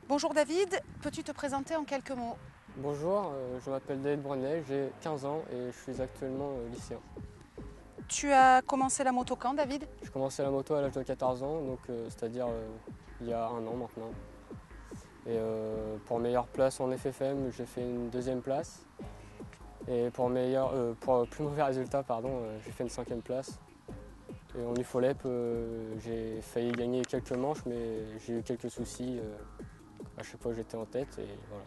Bonjour David, peux-tu te présenter en quelques mots? Bonjour, je m'appelle David Brunet, j'ai 15 ans et je suis actuellement lycéen. Tu as commencé la moto quand, David? J'ai commencé la moto à l'âge de 14 ans, donc c'est-à-dire il y a un an maintenant. Et pour meilleure place en FFM, j'ai fait une deuxième place. Et pour plus mauvais résultat, j'ai fait une cinquième place. Et en UFOLEP, j'ai failli gagner quelques manches, mais j'ai eu quelques soucis. À chaque fois, j'étais en tête et voilà.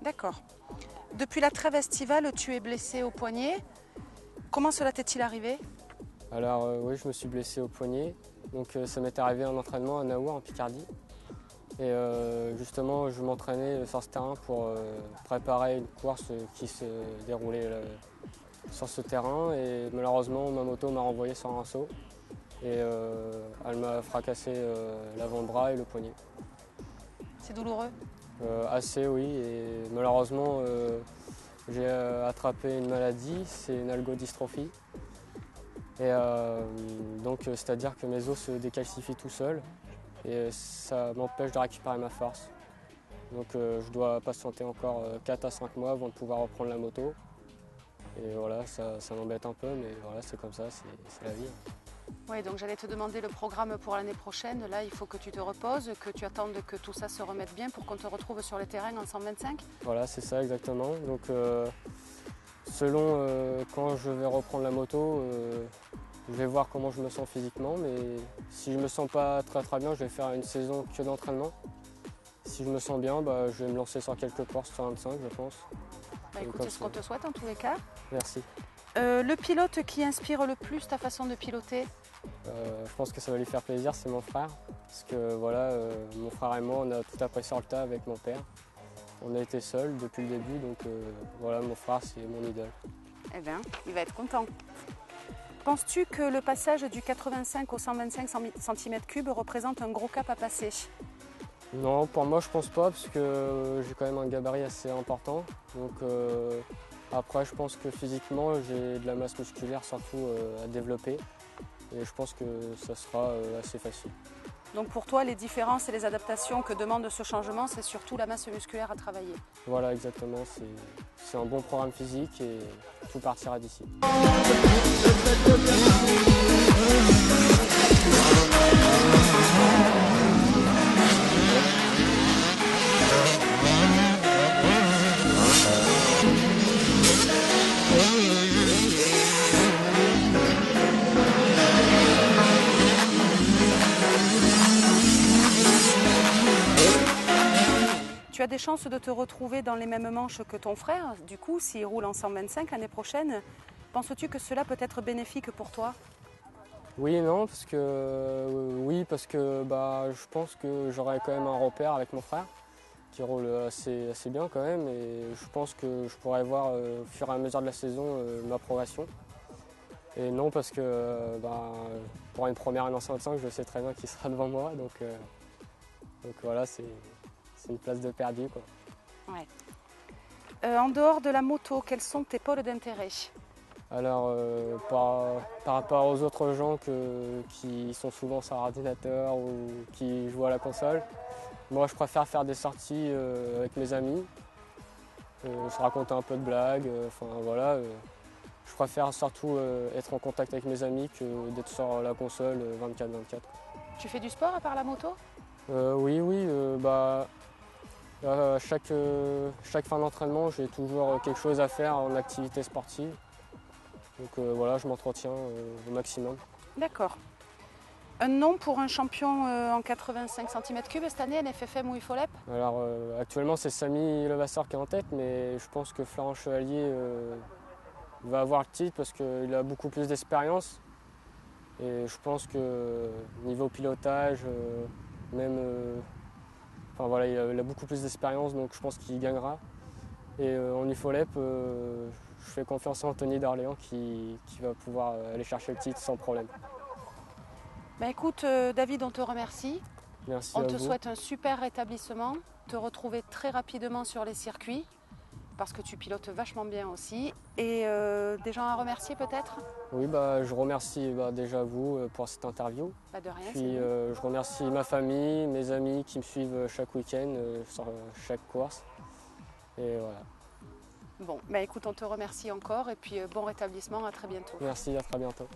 D'accord. Depuis la trêve estivale, tu es blessé au poignet. Comment cela t'est-il arrivé? Alors oui, je me suis blessé au poignet. Donc ça m'est arrivé un entraînement à Naour en Picardie. Et justement, je m'entraînais sur ce terrain pour préparer une course qui se déroulait sur ce terrain. Et malheureusement, ma moto m'a renvoyé sur un saut. Et elle m'a fracassé l'avant-bras et le poignet. C'est douloureux? Assez, oui. Et malheureusement, j'ai attrapé une maladie, c'est une algodystrophie. Et donc, c'est-à-dire que mes os se décalcifient tout seuls et ça m'empêche de récupérer ma force. Donc, je dois patienter encore 4 à 5 mois avant de pouvoir reprendre la moto. Et voilà, ça m'embête un peu, mais voilà, c'est comme ça, c'est la vie. Oui, donc j'allais te demander le programme pour l'année prochaine. Là, il faut que tu te reposes, que tu attendes que tout ça se remette bien pour qu'on te retrouve sur le terrain en 125. Voilà, c'est ça exactement. Donc, selon quand je vais reprendre la moto, je vais voir comment je me sens physiquement. Mais si je me sens pas très bien, je vais faire une saison que d'entraînement. Si je me sens bien, je vais me lancer sur quelques courses sur 25, je pense. Écoute, c'est ce qu'on te souhaite en tous les cas. Merci. Le pilote qui inspire le plus ta façon de piloter? Je pense que ça va lui faire plaisir, c'est mon frère. Parce que voilà, mon frère et moi, on a tout appris sur le tas avec mon père. On a été seuls depuis le début, donc voilà, mon frère, c'est mon idole. Eh bien, il va être content. Penses-tu que le passage du 85 au 125 cm3 représente un gros cap à passer? Non, pour moi, je pense pas, parce que j'ai quand même un gabarit assez important. Donc après, je pense que physiquement, j'ai de la masse musculaire surtout à développer. Et je pense que ça sera assez facile. Donc pour toi, les différences et les adaptations que demande ce changement, c'est surtout la masse musculaire à travailler. Voilà, exactement. C'est un bon programme physique et tout partira d'ici. Tu as des chances de te retrouver dans les mêmes manches que ton frère. Du coup, s'il roule en 125 l'année prochaine, penses-tu que cela peut être bénéfique pour toi? Oui et non, parce que je pense que j'aurai quand même un repère avec mon frère qui roule assez bien quand même. Et je pense que je pourrai voir au fur et à mesure de la saison ma progression. Et non, parce que pour une première année en 125, je sais très bien qu'il sera devant moi. Donc voilà, c'est une place de perdu, quoi. Ouais. En dehors de la moto, quels sont tes pôles d'intérêt? Alors, par rapport aux autres gens qui sont souvent sur l'ordinateur ou qui jouent à la console, moi je préfère faire des sorties avec mes amis, se raconter un peu de blagues, voilà. Je préfère surtout être en contact avec mes amis que d'être sur la console 24/24. Tu fais du sport à part la moto? Oui, chaque fin d'entraînement, j'ai toujours quelque chose à faire en activité sportive. Donc voilà, je m'entretiens au maximum. D'accord. Un nom pour un champion en 85 cm3 cette année, NFFM ou UFOLEP? Alors actuellement, c'est Samy Levasseur qui est en tête, mais je pense que Florent Chevalier va avoir le titre parce qu'il a beaucoup plus d'expérience. Et je pense que niveau pilotage, même, il a beaucoup plus d'expérience, donc je pense qu'il gagnera. Et en UFOLEP, je fais confiance à Anthony d'Orléans qui va pouvoir aller chercher le titre sans problème. Écoute, David, on te remercie. Merci on à te vous. souhaite un super rétablissement, te retrouver très rapidement sur les circuits. parce que tu pilotes vachement bien aussi. Et des gens à remercier peut-être? Oui, je remercie déjà vous pour cette interview. De rien, Puis je remercie ma famille, mes amis qui me suivent chaque week-end sur chaque course. Et voilà. Bon, écoute, on te remercie encore et puis bon rétablissement, à très bientôt. Merci, à très bientôt.